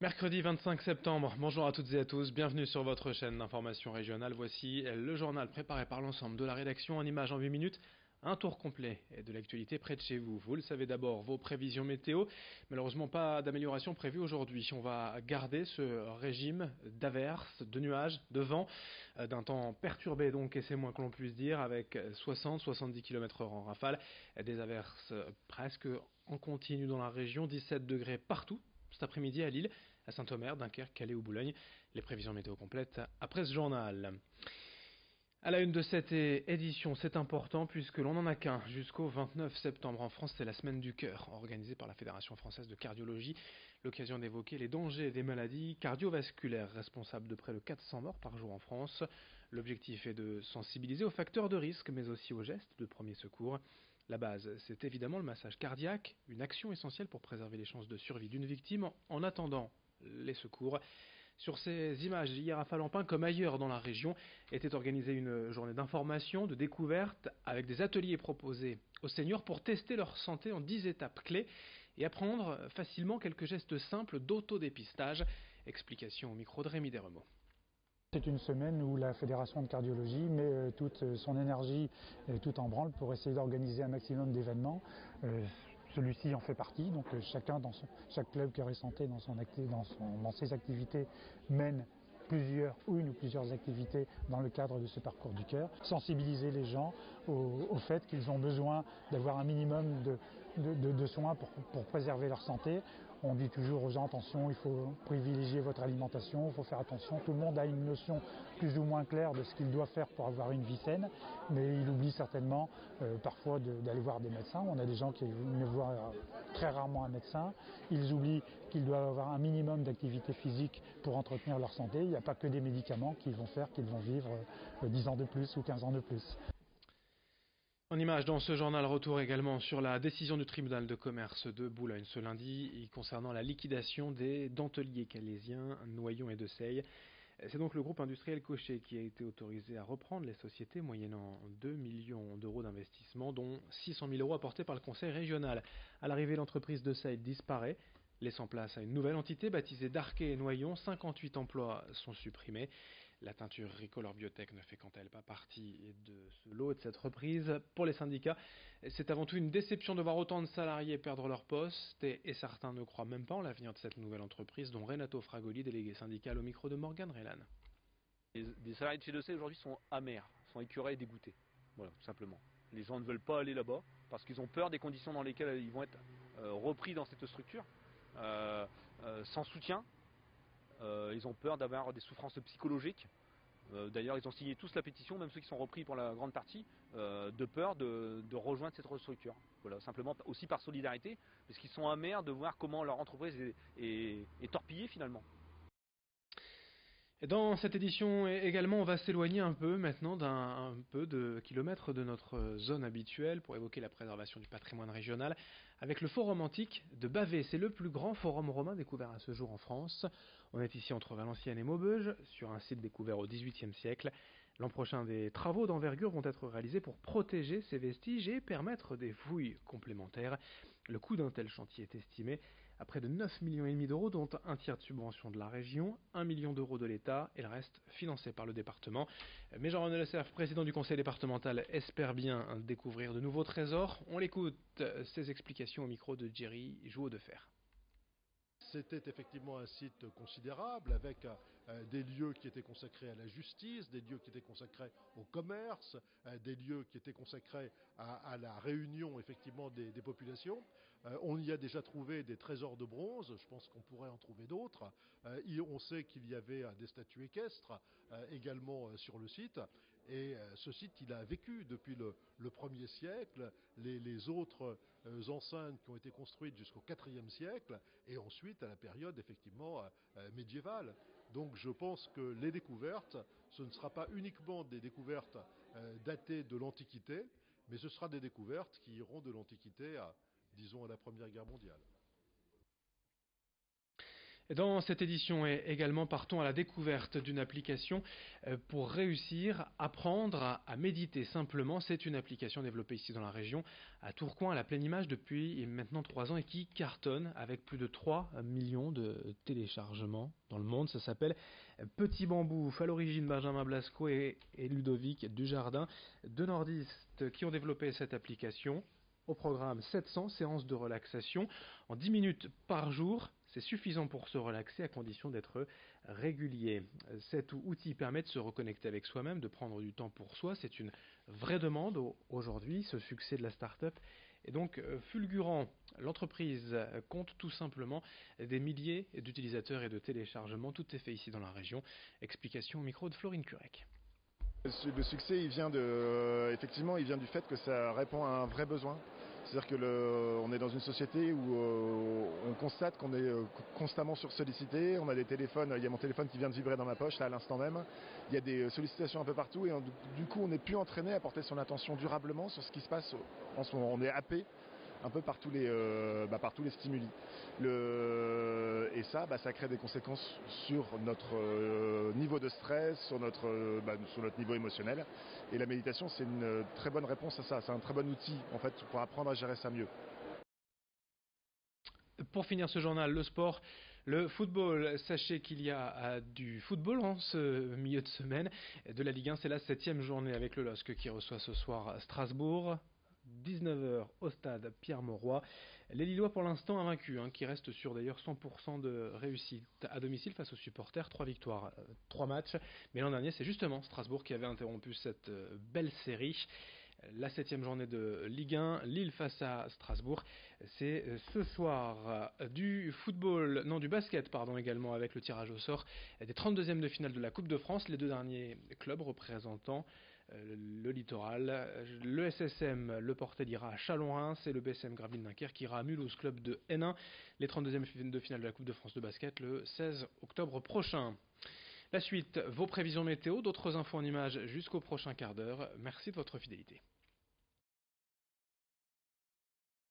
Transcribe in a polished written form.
Mercredi 25 septembre, bonjour à toutes et à tous, bienvenue sur votre chaîne d'information régionale. Voici le journal préparé par l'ensemble de la rédaction en images en 8 minutes. Un tour complet de l'actualité près de chez vous. Vous le savez d'abord, vos prévisions météo. Malheureusement, pas d'amélioration prévue aujourd'hui. On va garder ce régime d'averses, de nuages, de vent, d'un temps perturbé donc, et c'est moins que l'on puisse dire, avec 60-70 km/h en rafale. Des averses presque en continu dans la région, 17 degrés partout cet après-midi à Lille, à Saint-Omer, Dunkerque, Calais ou Boulogne. Les prévisions météo complètes après ce journal. À la une de cette édition, c'est important puisque l'on n'en a qu'un jusqu'au 29 septembre en France, c'est la semaine du cœur, organisée par la Fédération française de cardiologie. L'occasion d'évoquer les dangers des maladies cardiovasculaires responsables de près de 400 morts par jour en France. L'objectif est de sensibiliser aux facteurs de risque, mais aussi aux gestes de premier secours. La base, c'est évidemment le massage cardiaque, une action essentielle pour préserver les chances de survie d'une victime en attendant les secours. Sur ces images, hier à Falampin, comme ailleurs dans la région, était organisée une journée d'information, de découverte, avec des ateliers proposés aux seniors pour tester leur santé en 10 étapes clés et apprendre facilement quelques gestes simples d'autodépistage. Explication au micro de Rémi Desremeaux. C'est une semaine où la Fédération de cardiologie met toute son énergie tout en branle pour essayer d'organiser un maximum d'événements. Celui-ci en fait partie, donc chaque club Cœur et Santé dans ses activités mène une ou plusieurs activités dans le cadre de ce parcours du cœur. Sensibiliser les gens au fait qu'ils ont besoin d'avoir un minimum de soins pour préserver leur santé. On dit toujours aux gens, attention, il faut privilégier votre alimentation, il faut faire attention. Tout le monde a une notion plus ou moins claire de ce qu'il doit faire pour avoir une vie saine, mais il oublie certainement parfois d'aller voir des médecins. On a des gens qui ne voient très rarement un médecin. Ils oublient qu'ils doivent avoir un minimum d'activité physique pour entretenir leur santé. Il n'y a pas que des médicaments qui vont faire qu'ils vont vivre 10 ans de plus ou 15 ans de plus. En image dans ce journal, retour également sur la décision du tribunal de commerce de Boulogne ce lundi concernant la liquidation des denteliers calaisiens Noyon et Deseille. C'est donc le groupe industriel Cochet qui a été autorisé à reprendre les sociétés moyennant 2 millions d'euros d'investissement, dont 600 000 euros apportés par le conseil régional. À l'arrivée, l'entreprise Deseille disparaît, laissant place à une nouvelle entité baptisée Darquet et Noyon. 58 emplois sont supprimés. La teinture Ricolor Biotech ne fait quant à elle pas partie de ce lot et de cette reprise. Pour les syndicats, c'est avant tout une déception de voir autant de salariés perdre leur poste et certains ne croient même pas en l'avenir de cette nouvelle entreprise, dont Renato Fragoli, délégué syndical au micro de Morgane Rélan. Les salariés de chez Docé aujourd'hui sont amers, sont écœurés et dégoûtés. Voilà, tout simplement. Les gens ne veulent pas aller là-bas parce qu'ils ont peur des conditions dans lesquelles ils vont être repris dans cette structure, sans soutien. Ils ont peur d'avoir des souffrances psychologiques. D'ailleurs, ils ont signé tous la pétition, même ceux qui sont repris pour la grande partie, de peur de rejoindre cette structure. Voilà, simplement aussi par solidarité, parce qu'ils sont amers de voir comment leur entreprise est torpillée finalement. Et dans cette édition également, on va s'éloigner un peu maintenant d'un peu de kilomètres de notre zone habituelle pour évoquer la préservation du patrimoine régional avec le Forum antique de Bavay. C'est le plus grand forum romain découvert à ce jour en France. On est ici entre Valenciennes et Maubeuge, sur un site découvert au XVIIIe siècle. L'an prochain, des travaux d'envergure vont être réalisés pour protéger ces vestiges et permettre des fouilles complémentaires. Le coût d'un tel chantier est estimé à près de 9,5 millions d'euros, dont un tiers de subvention de la région, 1 million d'euros de l'État et le reste financé par le département. Mais Jean-René Lecerf, président du conseil départemental, espère bien découvrir de nouveaux trésors. On l'écoute, ses explications au micro de Jerry Jouot de Fer. C'était effectivement un site considérable avec des lieux qui étaient consacrés à la justice, des lieux qui étaient consacrés au commerce, des lieux qui étaient consacrés à la réunion effectivement des populations. On y a déjà trouvé des trésors de bronze, je pense qu'on pourrait en trouver d'autres. On sait qu'il y avait des statues équestres également sur le site. Et ce site, il a vécu depuis le 1er siècle, les autres enceintes qui ont été construites jusqu'au 4e siècle, et ensuite à la période effectivement médiévale. Donc je pense que les découvertes, ce ne sera pas uniquement des découvertes datées de l'Antiquité, mais ce sera des découvertes qui iront de l'Antiquité à, disons, à la Première Guerre mondiale. Dans cette édition également, partons à la découverte d'une application pour réussir, apprendre à méditer simplement. C'est une application développée ici dans la région, à Tourcoing, à la Pleine Image, depuis maintenant 3 ans et qui cartonne avec plus de 3 millions de téléchargements dans le monde. Ça s'appelle Petit Bambou. À l'origine, Benjamin Blasco et Ludovic Dujardin, deux nordistes qui ont développé cette application. Au programme 700 séances de relaxation en 10 minutes par jour. C'est suffisant pour se relaxer à condition d'être régulier. Cet outil permet de se reconnecter avec soi-même, de prendre du temps pour soi. C'est une vraie demande aujourd'hui. Ce succès de la start-up est donc fulgurant. L'entreprise compte tout simplement des milliers d'utilisateurs et de téléchargements. Tout est fait ici dans la région. Explication au micro de Florine Curec. Le succès, effectivement, il vient du fait que ça répond à un vrai besoin. C'est-à-dire on est dans une société où on constate qu'on est constamment sursollicité. On a des téléphones, il y a mon téléphone qui vient de vibrer dans ma poche là à l'instant même. Il y a des sollicitations un peu partout et du coup on n'est plus entraîné à porter son attention durablement sur ce qui se passe en ce moment. On est happé un peu par tous les stimuli. Et ça crée des conséquences sur notre niveau de stress, sur notre niveau émotionnel. Et la méditation, c'est une très bonne réponse à ça. C'est un très bon outil en fait pour apprendre à gérer ça mieux. Pour finir ce journal, le sport, le football. Sachez qu'il y a du football en ce milieu de semaine. De la Ligue 1, c'est la 7e journée avec le LOSC qui reçoit ce soir Strasbourg. 19h au stade Pierre-Mauroy. Les Lillois pour l'instant invaincus, qui restent sur d'ailleurs 100% de réussite à domicile face aux supporters. 3 victoires, 3 matchs. Mais l'an dernier, c'est justement Strasbourg qui avait interrompu cette belle série. La 7e journée de Ligue 1, Lille face à Strasbourg. C'est ce soir du basket également avec le tirage au sort des 32e de finale de la Coupe de France. Les deux derniers clubs représentant le littoral, le SSM, le Portel ira à Chalon-Reims et le BSM Gravelines-Dunkerque ira à Mulhouse, club de N1. Les 32e de finale de la Coupe de France de basket le 16 octobre prochain. La suite, vos prévisions météo, d'autres infos en images jusqu'au prochain quart d'heure. Merci de votre fidélité.